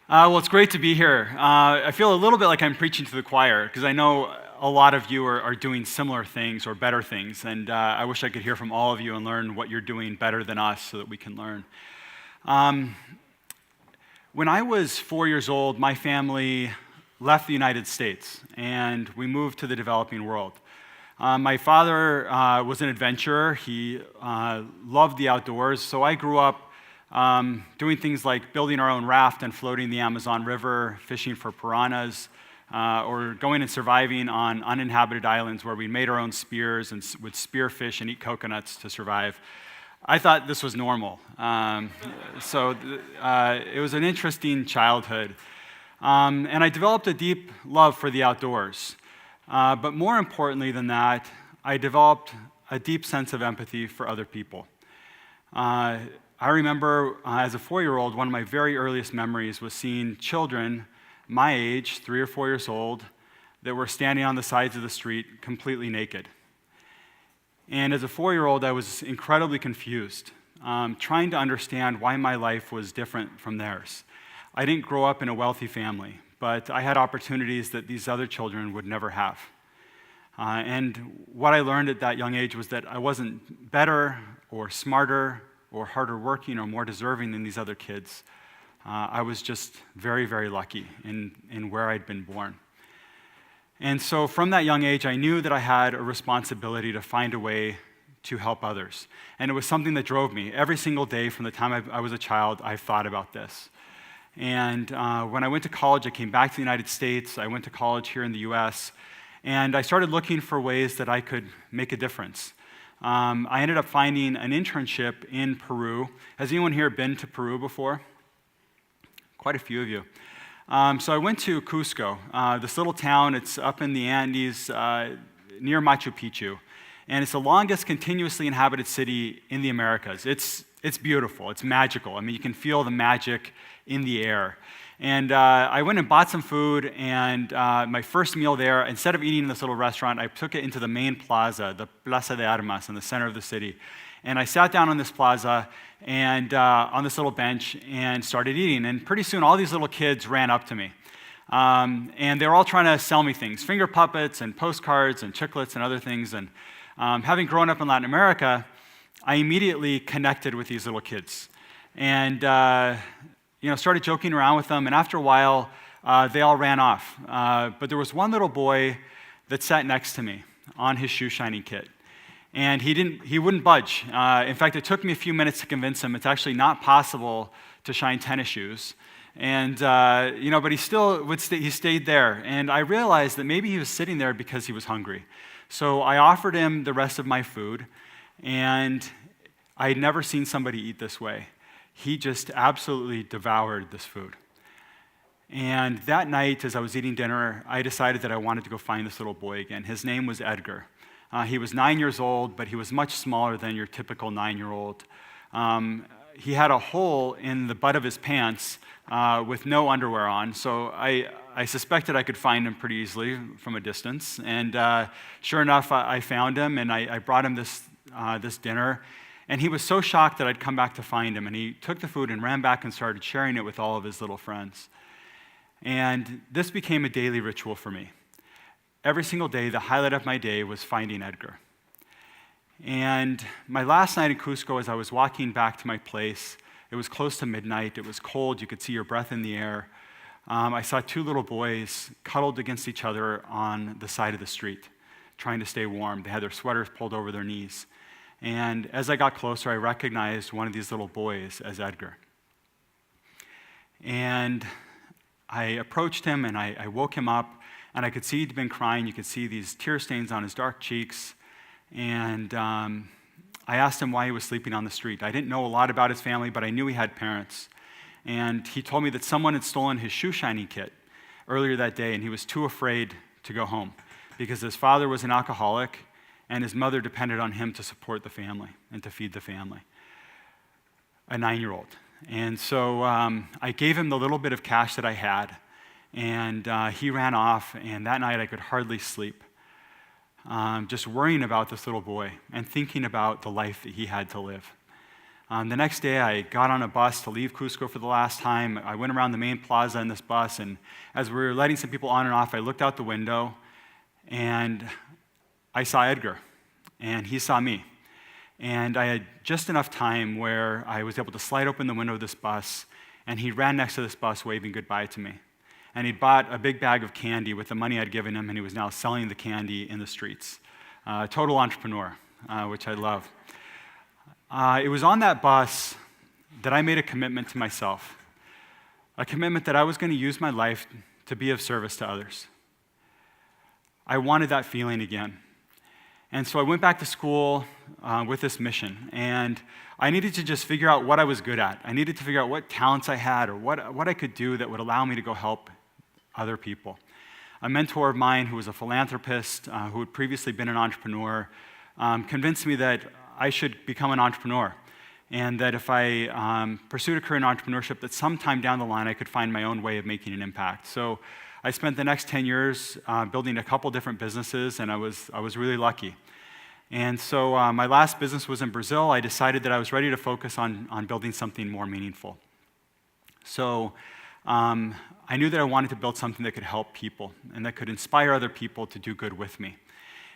Well, it's great to be here. I feel a little bit like I'm preaching to the choir because I know a lot of you are doing similar things or better things, and I wish I could hear from all of you and learn what you're doing better than us so that we can learn. When I was 4 years old, my family left the United States and we moved to the developing world. My father was an adventurer. He loved the outdoors, so I grew up doing things like building our own raft and floating the Amazon River, fishing for piranhas, or going and surviving on uninhabited islands where we made our own spears and would spear fish and eat coconuts to survive. I thought this was normal. It was an interesting childhood. And I developed a deep love for the outdoors. But more importantly than that, I developed a deep sense of empathy for other people. I remember as a 4-year-old, one of my very earliest memories was seeing children my age, 3 or 4 years old, that were standing on the sides of the street completely naked. And as a 4-year-old, I was incredibly confused, trying to understand why my life was different from theirs. I didn't grow up in a wealthy family, but I had opportunities that these other children would never have. And what I learned at that young age was that I wasn't better or smarter or harder working or more deserving than these other kids. I was just very, very lucky in where I'd been born. And so from that young age, I knew that I had a responsibility to find a way to help others. And it was something that drove me. Every single day from the time I was a child, I thought about this. And when I went to college, I came back to the United States. I went to college here in the US, and I started looking for ways that I could make a difference. I ended up finding an internship in Peru. Has anyone here been to Peru before? Quite a few of you. So I went to Cusco, this little town. It's up in the Andes near Machu Picchu. And it's the longest continuously inhabited city in the Americas. It's beautiful. It's magical. I mean, you can feel the magic in the air. And I went and bought some food, and my first meal there, instead of eating in this little restaurant, I took it into the main plaza, the Plaza de Armas, in the center of the city. And I sat down on this plaza and on this little bench and started eating. And pretty soon, all these little kids ran up to me. And they were all trying to sell me things, finger puppets and postcards and chiclets and other things. And having grown up in Latin America, I immediately connected with these little kids. And started joking around with them, and after a while, they all ran off. But there was one little boy that sat next to me on his shoe shining kit, and he wouldn't budge. In fact, it took me a few minutes to convince him it's actually not possible to shine tennis shoes. And but he still he stayed there, and I realized that maybe he was sitting there because he was hungry. So I offered him the rest of my food, and I had never seen somebody eat this way. He just absolutely devoured this food. And that night, as I was eating dinner, I decided that I wanted to go find this little boy again. His name was Edgar. He was 9 years old, but he was much smaller than your typical 9-year-old. He had a hole in the butt of his pants with no underwear on, so I suspected I could find him pretty easily from a distance. And sure enough, I found him, and I brought him this dinner. And he was so shocked that I'd come back to find him. And he took the food and ran back and started sharing it with all of his little friends. And this became a daily ritual for me. Every single day, the highlight of my day was finding Edgar. And my last night in Cusco, as I was walking back to my place, it was close to midnight. It was cold. You could see your breath in the air. I saw 2 little boys cuddled against each other on the side of the street, trying to stay warm. They had their sweaters pulled over their knees. And as I got closer, I recognized one of these little boys as Edgar. And I approached him, and I woke him up, and I could see he'd been crying. You could see these tear stains on his dark cheeks. And I asked him why he was sleeping on the street. I didn't know a lot about his family, but I knew he had parents. And he told me that someone had stolen his shoe shining kit earlier that day, and he was too afraid to go home because his father was an alcoholic, and his mother depended on him to support the family and to feed the family, a 9-year-old. And so I gave him the little bit of cash that I had, and he ran off, and that night I could hardly sleep, just worrying about this little boy and thinking about the life that he had to live. The next day, I got on a bus to leave Cusco for the last time. I went around the main plaza in this bus, and as we were letting some people on and off, I looked out the window, and I saw Edgar, and he saw me. And I had just enough time where I was able to slide open the window of this bus, and he ran next to this bus waving goodbye to me. And he'd bought a big bag of candy with the money I'd given him, and he was now selling the candy in the streets. Total entrepreneur, which I love. It was on that bus that I made a commitment to myself, a commitment that I was going to use my life to be of service to others. I wanted that feeling again. And so I went back to school with this mission, and I needed to just figure out what I was good at. I needed to figure out what talents I had or what I could do that would allow me to go help other people. A mentor of mine who was a philanthropist, who had previously been an entrepreneur, convinced me that I should become an entrepreneur, and that if I pursued a career in entrepreneurship, that sometime down the line I could find my own way of making an impact. So I spent the next 10 years building a couple different businesses, and I was really lucky. And so my last business was in Brazil. I decided that I was ready to focus on building something more meaningful. So I knew that I wanted to build something that could help people and that could inspire other people to do good with me.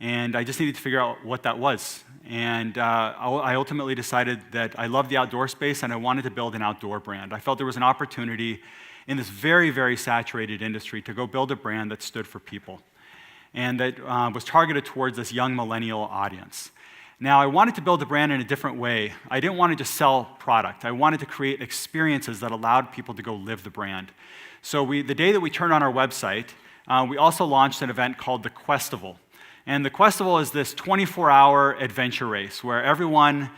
And I just needed to figure out what that was. And I ultimately decided that I loved the outdoor space and I wanted to build an outdoor brand. I felt there was an opportunity in this very, very saturated industry to go build a brand that stood for people and that was targeted towards this young millennial audience. Now, I wanted to build a brand in a different way. I didn't want to just sell product. I wanted to create experiences that allowed people to go live the brand. So the day that we turned on our website, we also launched an event called the Questival. And the Questival is this 24-hour adventure race where everyone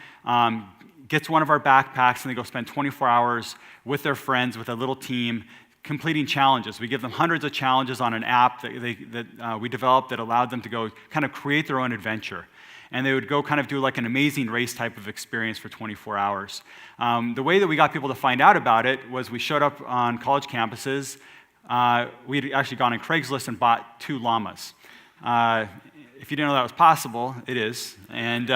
gets one of our backpacks and they go spend 24 hours with their friends, with a little team, completing challenges. We give them hundreds of challenges on an app that we developed that allowed them to go kind of create their own adventure. And they would go kind of do like an amazing race type of experience for 24 hours. The way that we got people to find out about it was we showed up on college campuses. We'd actually gone on Craigslist and bought 2 llamas. If you didn't know that was possible, it is. And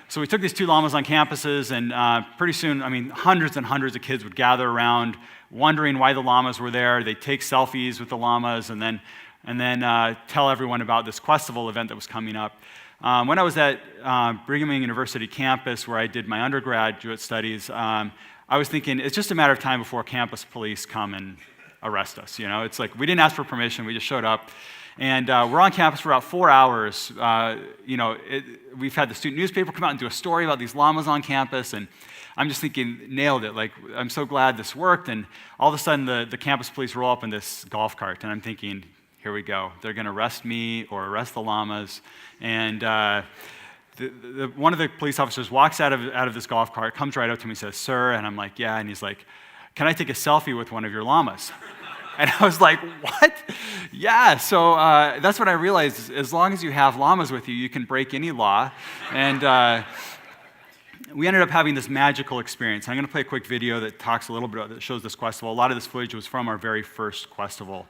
so we took these 2 llamas on campuses, and pretty soon, hundreds and hundreds of kids would gather around, wondering why the llamas were there. They'd take selfies with the llamas, and then tell everyone about this Questival event that was coming up. When I was at Brigham Young University campus, where I did my undergraduate studies, I was thinking it's just a matter of time before campus police come and arrest us. You know, it's like we didn't ask for permission; we just showed up. And we're on campus for about 4 hours. We've had the student newspaper come out and do a story about these llamas on campus, and I'm just thinking, nailed it. Like, I'm so glad this worked. And all of a sudden, the campus police roll up in this golf cart, and I'm thinking, here we go. They're going to arrest me or arrest the llamas. And one of the police officers walks out of this golf cart, comes right up to me and says, "Sir," and I'm like, "Yeah," and he's like, "Can I take a selfie with one of your llamas?" And I was like, what? Yeah, so that's what I realized. As long as you have llamas with you, you can break any law. And we ended up having this magical experience. I'm going to play a quick video that talks a little bit, that shows this Questival. A lot of this footage was from our very first Questival.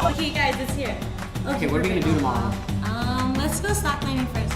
Okay, guys, it's here. Okay, what are we gonna do tomorrow? Let's go slacklining first.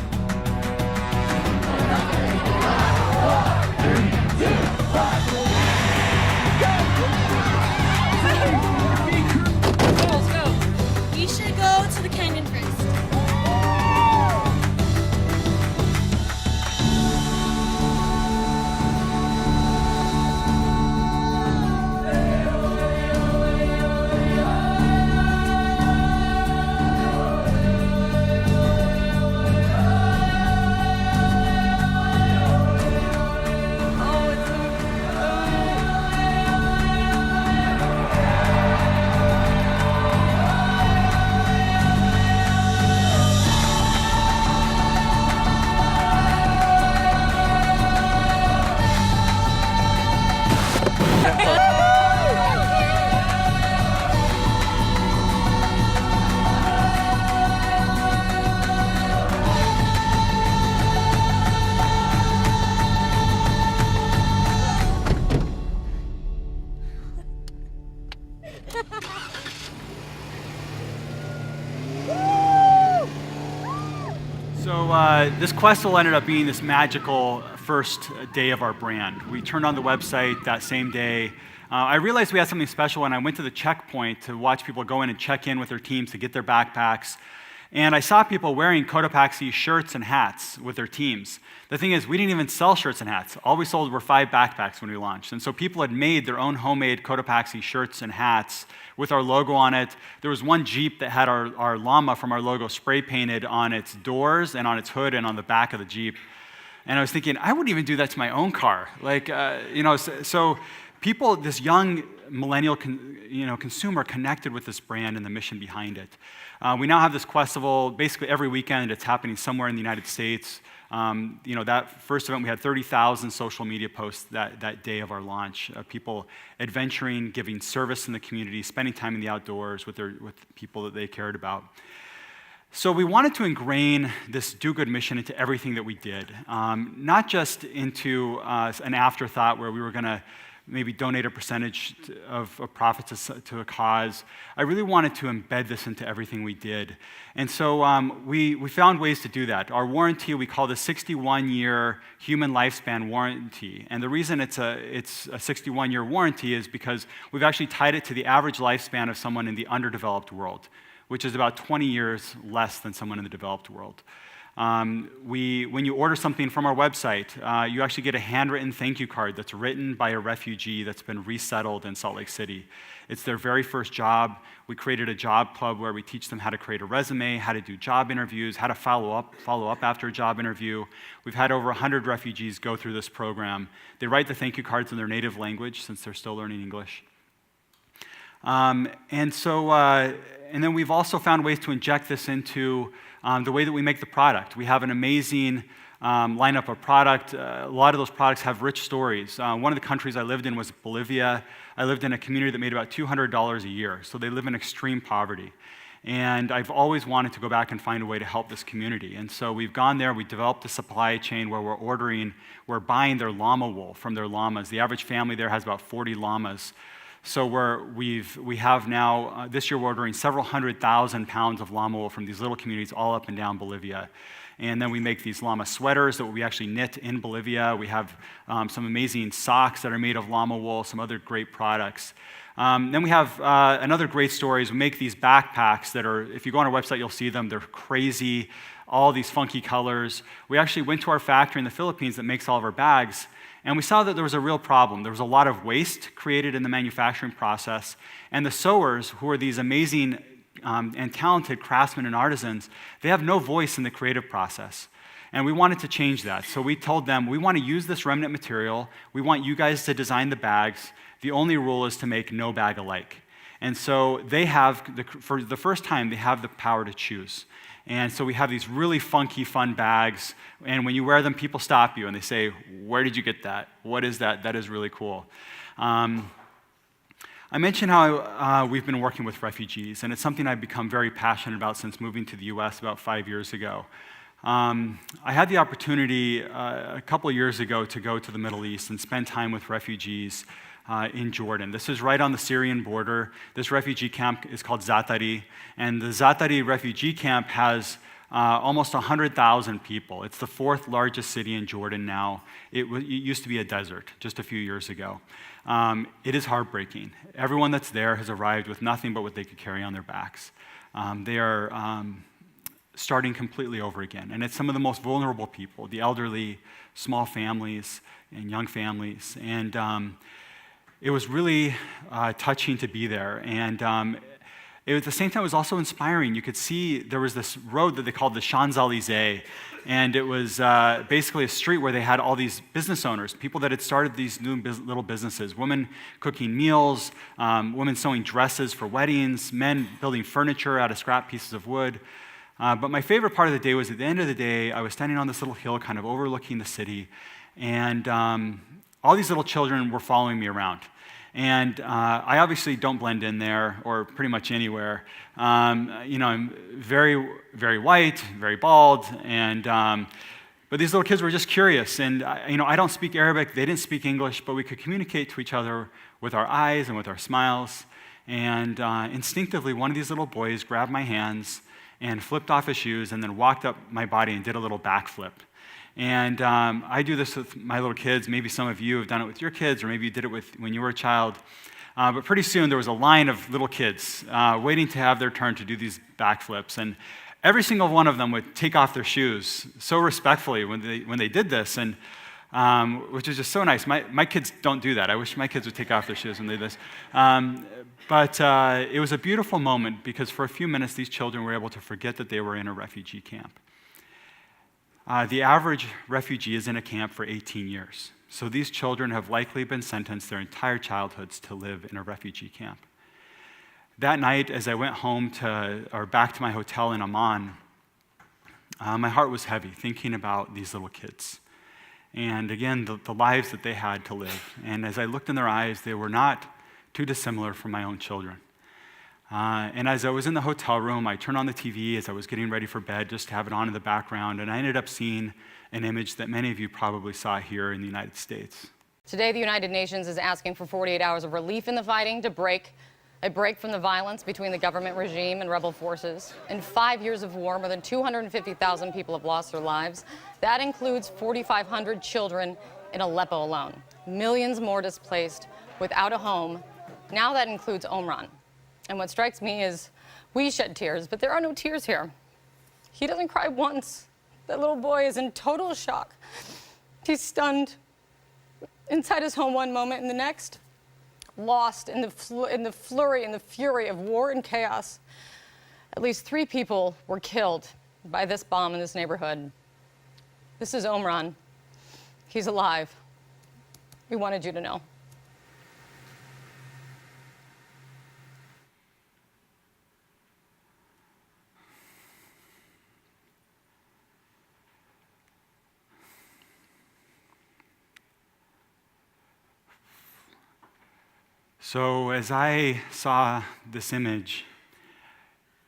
This Questel ended up being this magical first day of our brand. We turned on the website that same day. I realized we had something special when I went to the checkpoint to watch people go in and check in with their teams to get their backpacks. And I saw people wearing Cotopaxi shirts and hats with their teams. The thing is, we didn't even sell shirts and hats. All we sold were 5 backpacks when we launched. And so people had made their own homemade Cotopaxi shirts and hats with our logo on it. There was one Jeep that had our llama from our logo spray painted on its doors and on its hood and on the back of the Jeep. And I was thinking, I wouldn't even do that to my own car. So people, this young millennial consumer connected with this brand and the mission behind it. We now have this Questival basically every weekend. It's happening somewhere in the United States. That first event, we had 30,000 social media posts that day of our launch. People adventuring, giving service in the community, spending time in the outdoors with people that they cared about. So we wanted to ingrain this do-good mission into everything that we did, not just into an afterthought where we were going to maybe donate a percentage of profits to a cause. I really wanted to embed this into everything we did. And so we found ways to do that. Our warranty, we call the 61-year human lifespan warranty. And the reason it's a 61-year warranty is because we've actually tied it to the average lifespan of someone in the underdeveloped world, which is about 20 years less than someone in the developed world. When you order something from our website, you actually get a handwritten thank you card that's written by a refugee that's been resettled in Salt Lake City. It's their very first job. We created a job club where we teach them how to create a resume, how to do job interviews, how to follow up after a job interview. We've had over 100 refugees go through this program. They write the thank you cards in their native language since they're still learning English. And then we've also found ways to inject this into the way that we make the product. We have an amazing lineup of product. A lot of those products have rich stories. One of the countries I lived in was Bolivia. I lived in a community that made about $200 a year, so they live in extreme poverty. And I've always wanted to go back and find a way to help this community. And so we've gone there, we developed a supply chain where we're buying their llama wool from their llamas. The average family there has about 40 llamas. So we have now, this year we're ordering several 100,000 pounds of llama wool from these little communities all up and down Bolivia. And then we make these llama sweaters that we actually knit in Bolivia. We have some amazing socks that are made of llama wool, some other great products. Then we have another great story is we make these backpacks that are, if you go on our website, you'll see them. They're crazy, all these funky colors. We actually went to our factory in the Philippines that makes all of our bags, and we saw that there was a real problem. There was a lot of waste created in the manufacturing process, and the sewers, who are these amazing and talented craftsmen and artisans, they have no voice in the creative process. And we wanted to change that. So we told them, we want to use this remnant material. We want you guys to design the bags. The only rule is to make no bag alike. And so they have, for the first time, they have the power to choose. And so we have these really funky, fun bags. And when you wear them, people stop you and they say, where did you get that? What is that? That is really cool. I mentioned how we've been working with refugees, and it's something I've become very passionate about since moving to the US about 5 years ago. I had the opportunity a couple of years ago to go to the Middle East and spend time with refugees in Jordan. This is right on the Syrian border. This refugee camp is called Zatari, and the Zatari refugee camp has almost 100,000 people. It's the 4th largest city in Jordan now. It used to be a desert just a few years ago. It is heartbreaking. Everyone that's there has arrived with nothing but what they could carry on their backs. They are starting completely over again. And it's some of the most vulnerable people, the elderly, small families, and young families. And it was really touching to be there. And at the same time, it was also inspiring. You could see there was this road that they called the Champs-Élysées, and it was basically a street where they had all these business owners, people that had started these new little businesses, women cooking meals, women sewing dresses for weddings, men building furniture out of scrap pieces of wood. But my favorite part of the day was at the end of the day, I was standing on this little hill kind of overlooking the city, and all these little children were following me around. And I obviously don't blend in there or pretty much anywhere. I'm very, very white, very bald, and but these little kids were just curious. And I don't speak Arabic; they didn't speak English, but we could communicate to each other with our eyes and with our smiles. And instinctively, one of these little boys grabbed my hands and flipped off his shoes and then walked up my body and did a little backflip. And I do this with my little kids. Maybe some of you have done it with your kids, or maybe you did it when you were a child. But pretty soon there was a line of little kids waiting to have their turn to do these backflips. And every single one of them would take off their shoes so respectfully when they did this, and which is just so nice. My kids don't do that. I wish my kids would take off their shoes when they do this. But it was a beautiful moment because for a few minutes these children were able to forget that they were in a refugee camp. The average refugee is in a camp for 18 years. So these children have likely been sentenced their entire childhoods to live in a refugee camp. That night, as I went back to my hotel in Amman, my heart was heavy thinking about these little kids. And again, the lives that they had to live. And as I looked in their eyes, they were not too dissimilar from my own children. And as I was in the hotel room, I turned on the TV as I was getting ready for bed just to have it on in the background, and I ended up seeing an image that many of you probably saw here in the United States. Today, the United Nations is asking for 48 hours of relief in the fighting a break from the violence between the government regime and rebel forces. In 5 years of war, more than 250,000 people have lost their lives. That includes 4,500 children in Aleppo alone. Millions more displaced without a home. Now that includes Omran. And what strikes me is we shed tears, but there are no tears here. He doesn't cry once. That little boy is in total shock. He's stunned inside his home one moment, and the next, lost in the flurry and the fury of war and chaos. At least 3 people were killed by this bomb in this neighborhood. This is Omran. He's alive. We wanted you to know. So as I saw this image,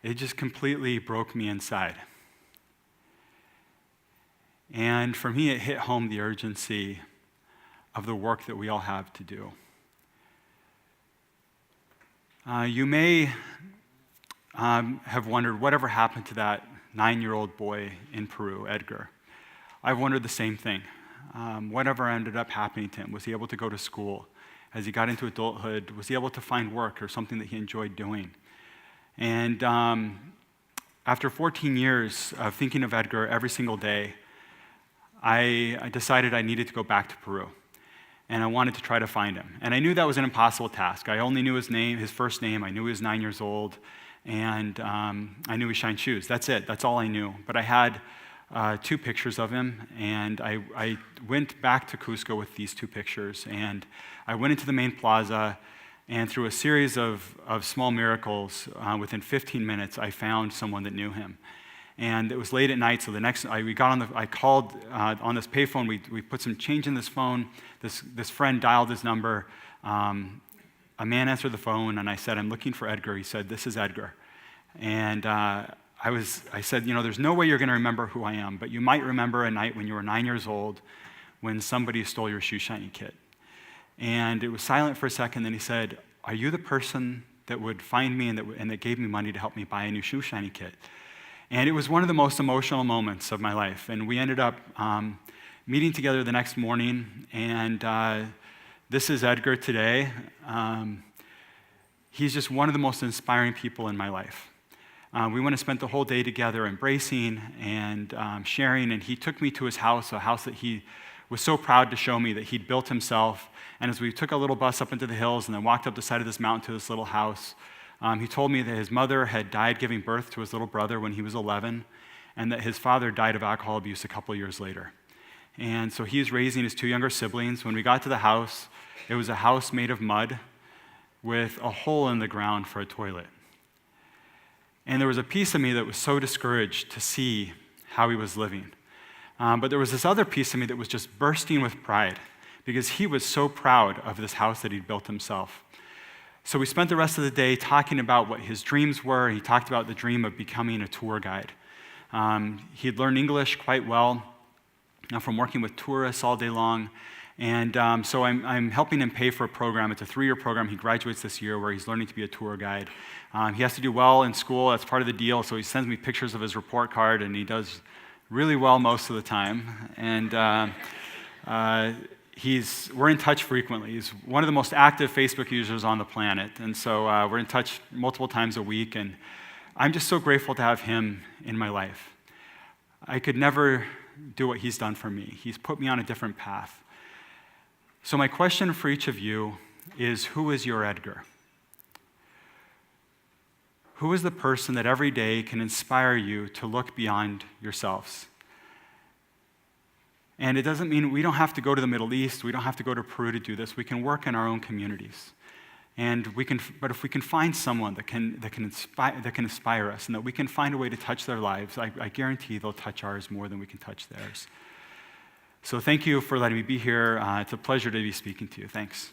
it just completely broke me inside. And for me, it hit home the urgency of the work that we all have to do. You may have wondered whatever happened to that 9-year-old boy in Peru, Edgar. I've wondered the same thing. Whatever ended up happening to him? Was he able to go to school? As he got into adulthood, was he able to find work or something that he enjoyed doing? And after 14 years of thinking of Edgar every single day, I decided I needed to go back to Peru. And I wanted to try to find him. And I knew that was an impossible task. I only knew his first name. I knew he was 9 years old. And I knew he shined shoes. That's it. That's all I knew. But I had 2 pictures of him, and I went back to Cusco with these 2 pictures, and I went into the main plaza, and through a series of small miracles, within 15 minutes, I found someone that knew him. And it was late at night, so I called on this payphone. We put some change in this phone. This friend dialed his number. A man answered the phone, and I said, "I'm looking for Edgar." He said, "This is Edgar." And I said, there's no way you're going to remember who I am, but you might remember a night when you were 9 years old when somebody stole your shoe shiny kit. And it was silent for a second, then he said, "Are you the person that would find me and that gave me money to help me buy a new shoe shiny kit?" And it was one of the most emotional moments of my life. And we ended up meeting together the next morning, and this is Edgar today. He's just one of the most inspiring people in my life. We went and spent the whole day together embracing and sharing, and he took me to his house, a house that he was so proud to show me that he'd built himself. And as we took a little bus up into the hills and then walked up the side of this mountain to this little house, he told me that his mother had died giving birth to his little brother when he was 11, and that his father died of alcohol abuse a couple years later. And so he's raising his 2 younger siblings. When we got to the house, it was a house made of mud with a hole in the ground for a toilet. And there was a piece of me that was so discouraged to see how he was living. But there was this other piece of me that was just bursting with pride because he was so proud of this house that he'd built himself. So we spent the rest of the day talking about what his dreams were. He talked about the dream of becoming a tour guide. He'd learned English quite well from working with tourists all day long. And so I'm helping him pay for a program. It's a 3-year program. He graduates this year where he's learning to be a tour guide. He has to do well in school. That's part of the deal. So he sends me pictures of his report card, and he does really well most of the time. And we're in touch frequently. He's one of the most active Facebook users on the planet. And so we're in touch multiple times a week. And I'm just so grateful to have him in my life. I could never do what he's done for me. He's put me on a different path. So my question for each of you is, who is your Edgar? Who is the person that every day can inspire you to look beyond yourselves? And it doesn't mean we don't have to go to the Middle East, we don't have to go to Peru to do this. We can work in our own communities. But if we can find someone that can inspire us, and that we can find a way to touch their lives, I guarantee they'll touch ours more than we can touch theirs. So thank you for letting me be here. It's a pleasure to be speaking to you. Thanks.